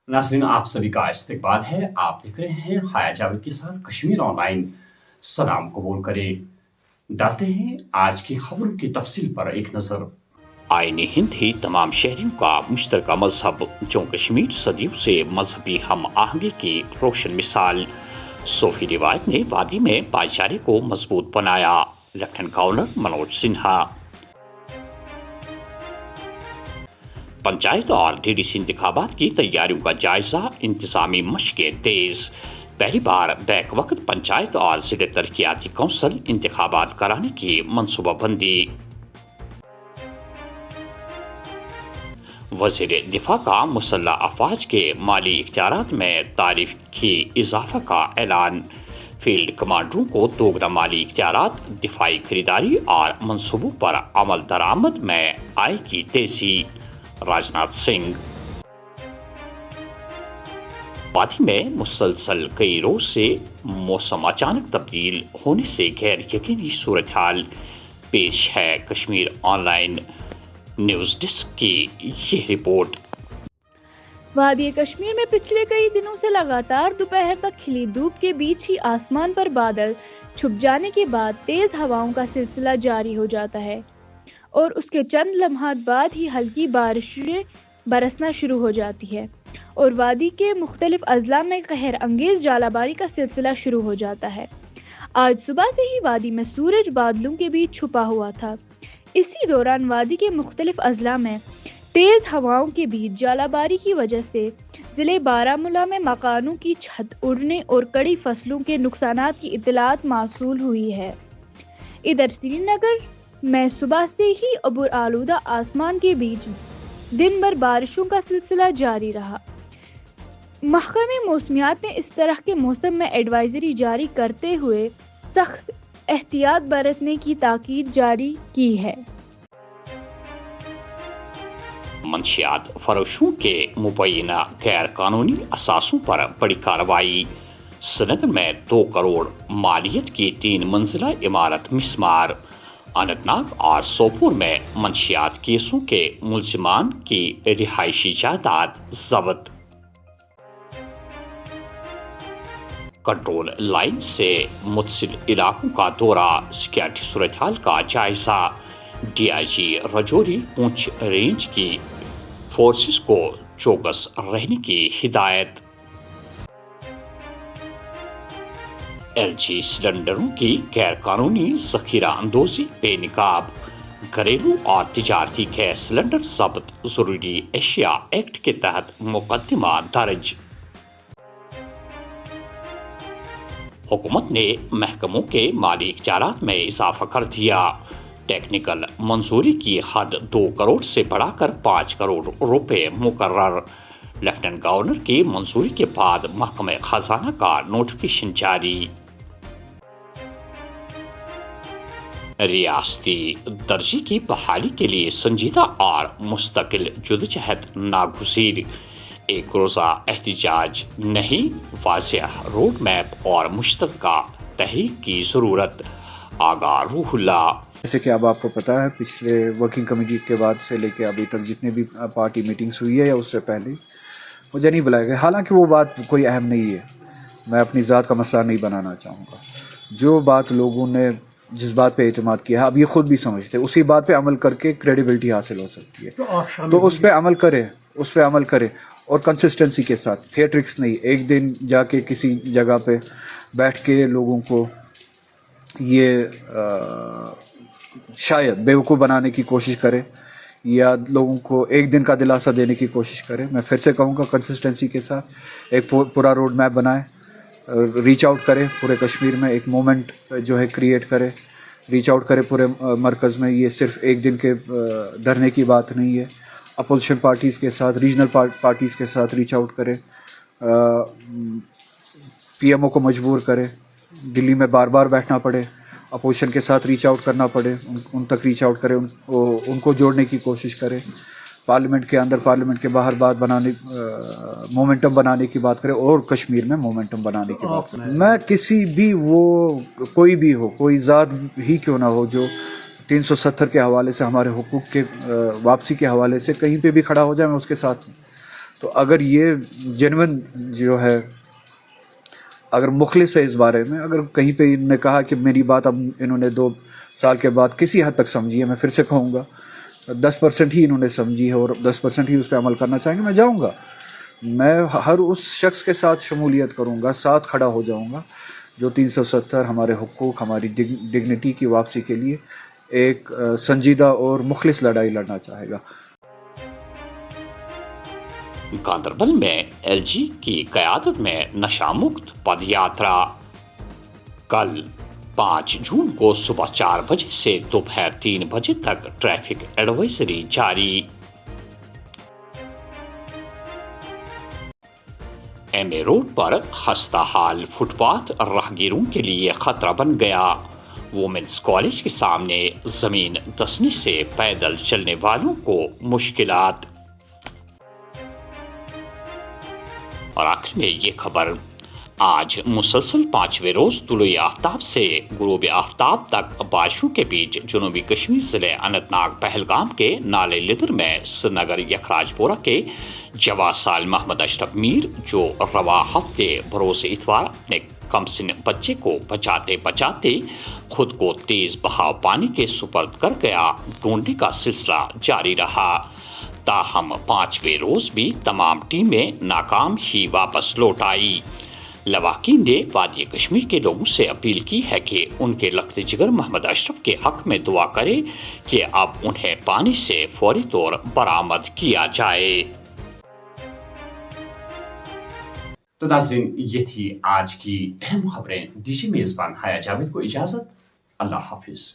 नाज़रीन, आप सभी का इस्तकबाल है। आप देख रहे हैं हाया जावेद के साथ कश्मीर ऑनलाइन। सलाम कबूल करें। डालते हैं आज की खबरों की तफसील पर एक नज़र। आईन हिंद ही तमाम शहरियों का मुश्तरका मजहब। जम्मू कश्मीर सदियों से मजहबी हम आहंगी की रोशन मिसाल। सूफी रिवायत ने वादी में भाईचारे को मजबूत बनाया। Lieutenant governor Manoj Sinha. पंचायत और डीडीसी इंतखाबात की तैयारियों का जायजा। इंतजामी मशकें तेज। पहली बार बैक वक्त पंचायत और जिले तरक्याती कौंसल इंतखाबात कराने की मनसूबाबंदी। वज़ीर दिफा का मुसल्लह अफवाज के माली इख्तियारात में तारीफ की इजाफा का ऐलान। फील्ड कमांडरों को दोगुना माली इख्तियारात, दिफाई खरीदारी और मनसूबों पर अमल दरामद में आएगी तेजी। राजनाथ सिंह। वादी में मुसलसल कई रोज से मौसम अचानक तब्दील होने से गैर यकीनी सूरत हाल। पेश है कश्मीर ऑनलाइन न्यूज़ डेस्क की ये रिपोर्ट। वादी कश्मीर में पिछले कई दिनों से लगातार दोपहर तक खिली धूप के बीच ही आसमान पर बादल छुप जाने के बाद तेज हवाओं का सिलसिला जारी हो जाता है और उसके चंद लम्हात बाद ही हल्की बारिशें बरसना शुरू हो जाती है और वादी के मुख्तलिफ अजला में कहर अंगेज जालाबारी का सिलसिला शुरू हो जाता है। आज सुबह से ही वादी में सूरज बादलों के बीच छुपा हुआ था। इसी दौरान वादी के मुख्तलिफ अजला में तेज हवाओं के बीच जालाबारी की वजह से जिले बारामूला में मकानों की छत उड़ने और कड़ी फसलों के नुकसानात की इतलात मासूल हुई है। इधर श्रीनगर में सुबह से ही अबुर आलूदा आसमान के बीच दिन भर बारिशों का सिलसिला जारी रहा। महकमे मौसमियात ने इस तरह के मौसम में एडवाइजरी जारी करते हुए सख्त एहतियात बरतने की ताकीद जारी की है। मंशियात फरोशों के मुबैना गैर कानूनी असासों पर बड़ी कार्रवाई। श्रीनगर में 2 करोड़ मालियत की 3 मंजिला इमारत मिस्मार। अनंतनाग और सोपोर में मंशियात केसों के मुल्जिमान की रिहायशी जायदाद जब्त। कंट्रोल लाइन से मुतसिल इलाकों का दौरा, सिक्योरिटी सूरत हाल का जायजा। डीआईजी रजौरी पूंछ रेंज की फोर्सेस को चौकस रहने की हिदायत। एलजी सिलेंडरों की गैर कानूनी जखीरा अंदोजी बेनिकाब। घरेलू और तिजारती गैस सिलेंडर जब्त। जरूरी एशिया एक्ट के तहत मुकदमा दर्ज। हुकूमत ने महकमों के माली इख्तियारात में इजाफा कर दिया। टेक्निकल मंजूरी की हद 2 करोड़ से बढ़ाकर 5 करोड़ रुपए मुकर्रर। लेफ्टिनेंट गवर्नर की मंजूरी के बाद महकमे खजाना का नोटिफिकेशन जारी। रियासती दर्जे की बहाली के लिए संजीदा और मुस्तकिल जदोजहद नागुज़ीर। एक रोज़ा एहतिजाज नहीं, वाज़ेह रोड मैप और मुश्तरका तहरीक की ज़रूरत। आगा रूहुल्ला। जैसे कि अब आपको पता है, पिछले वर्किंग कमेटी के बाद से लेके अभी तक जितने भी पार्टी मीटिंग्स हुई है या उससे पहले मुझे नहीं बुलाया गया। हालांकि वो बात कोई अहम नहीं है, मैं अपनी ज़ात का मसला नहीं बनाना चाहूँगा। जो बात लोगों ने जिस बात पे एतमाद किया है, अब ये खुद भी समझते हैं, उसी बात पे अमल करके क्रेडिबिलिटी हासिल हो सकती है। तो उस पर अमल करें और कंसिस्टेंसी के साथ, थिएट्रिक्स नहीं। एक दिन जाके किसी जगह पे बैठ के लोगों को ये शायद बेवकूफ़ बनाने की कोशिश करें या लोगों को एक दिन का दिलासा देने की कोशिश करें। मैं फिर से कहूँगा, कंसिस्टेंसी के साथ एक पूरा रोड मैप बनाएं, रीच आउट करें पूरे कश्मीर में, एक मोमेंट जो है क्रिएट करें, रीच आउट करें पूरे मरकज़ में। ये सिर्फ एक दिन के धरने की बात नहीं है। अपोजिशन पार्टीज़ के साथ, रीजनल पार्टीज़ के साथ रीच आउट करें, पीएमओ को मजबूर करें, दिल्ली में बार बार बैठना पड़े, अपोजिशन के साथ रीच आउट करना पड़े, उन तक रीच आउट करें, उनको जोड़ने की कोशिश करें। पार्लियामेंट के अंदर, पार्लियामेंट के बाहर बात बनाने, मोमेंटम बनाने की बात करें और कश्मीर में मोमेंटम बनाने की बात करें। मैं किसी भी, वो कोई भी हो, कोई ज़ात ही क्यों ना हो, जो 370 के हवाले से, हमारे हुकूक के वापसी के हवाले से कहीं पे भी खड़ा हो जाए, मैं उसके साथ हूँ। تو اگر یہ جینون جو ہے اگر مخلص ہے اس بارے میں, اگر کہیں پہ انہوں نے کہا کہ میری بات اب انہوں نے 2 سال کے بعد کسی حد تک سمجھی ہے, میں پھر سے کہوں گا 10% ہی انہوں نے سمجھی ہے اور 10% ہی اس پہ عمل کرنا چاہیں گے, میں جاؤں گا, میں ہر اس شخص کے ساتھ شمولیت کروں گا, ساتھ کھڑا ہو جاؤں گا جو 370 ہمارے حقوق, ہماری ڈگنیٹی کی واپسی کے لیے ایک سنجیدہ اور مخلص لڑائی لڑنا چاہے گا. گاندربل میں ایل جی کی قیادت میں نشہ مکت پد یاترا کل 5 جون کو صبح 4 بجے سے دوپہر 3 بجے تک ٹریفک ایڈوائزری جاری. ایم اے روڈ پر خستہ حال فٹ پاتھ راہگیروں کے لیے خطرہ بن گیا. وومنس کالج کے سامنے زمین دھسنے سے پیدل چلنے والوں کو مشکلات. اور آخر میں یہ خبر, آج مسلسل 5ویں روز طلوع آفتاب سے غروب آفتاب تک بارشوں کے بیچ جنوبی کشمیر ضلع اننت ناگ پہلگام کے نالے لدر میں سری نگر یکراج پورہ کے جواں سال محمد اشرف میر, جو رواں ہفتے بروز اتوار اپنے کم سن بچے کو بچاتے بچاتے خود کو تیز بہاؤ پانی کے سپرد کر گیا, ڈھونڈنے کا سلسلہ جاری رہا. تاہم 5ویں روز بھی تمام ٹیمیں ناکام ہی واپس لوٹ آئی. لواحقین نے وادی کشمیر کے لوگوں سے اپیل کی ہے کہ ان کے لخت جگر محمد اشرف کے حق میں دعا کرے کہ اب انہیں پانی سے فوری طور برآمد کیا جائے. تو ناظرین, یہ تھی آج کی اہم خبریں. دیجیے میزبان حیا جاوید کو اجازت. اللہ حافظ.